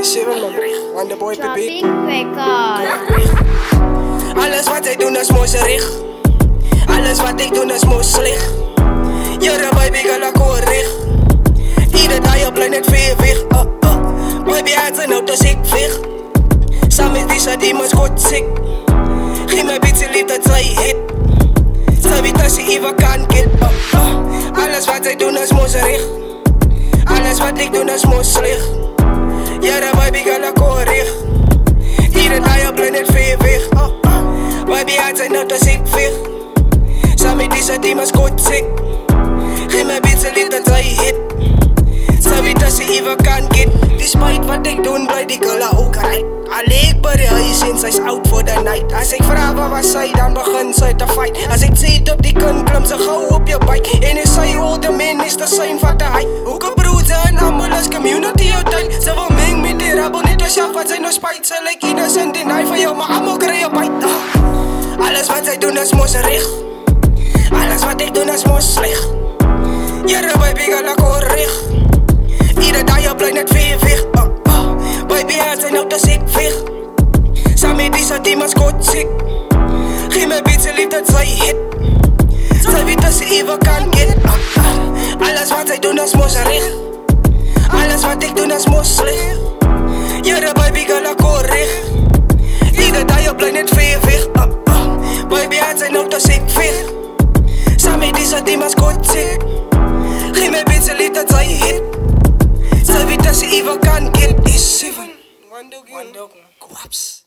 Wonderboy Shopping record. Alles wat ik doe is moeserig. Alles wat ik doe is moeslig. Jere baby girl ik hoor richt. Ieder dag je planet weer weg. Baby uit zijn auto ziek weg. Samen die ze die mens goed ziek. Geef me beetje lief dat zij hit. Ze weet dat ze even kan get. Alles wat ik doe is moeserig. Alles wat ik doe is moeslig. Jere baby girl ik hoor richt. Ieder dag je planet weer weg. Baby uit zijn auto ziek weg. Samen die ze die mens goed ziek. Geef me beetje lief dat zij hit. Ze weet dat ze even kan get. Despite wat ik doen blij die girl ook right. Alleen ik bij de huis en zij is out for the night. Als ik vraag waar was zij dan begin zij te fight. Als ik zit op die kun klim ze gauw op je bike. En is zij older man is de zijn van de hype. Ook een broeder en ambulance community altijd. Ze wil meng met die rabo niet dus af wat zij nog spijt. Ze lijkt innocent in hij van jou maar allemaal krijg je bite. Alles wat zij doen is moeserig. Alles wat ik doe is moeslig. Jere baby girl ik hoor richt. Ieder dag je blijft net weer weg. Baby uit zijn auto ziek weg. Samen die ze die mens goed ziek. Geef me beetje lief dat zij hit. Zij weet dat ze even kan get. Alles wat zij doen is moeserig. Alles wat ik doe is moeslig. Jere baby girl ik hoor richt. Ieder dag je blijft net weer weg. Baby uit zijn auto ziek weg. Samen die ze die mens goed ziek. Geef me beetje lief dat zij hit. Ze weet dat ze even kan get. Is 7 Wando Kwaps.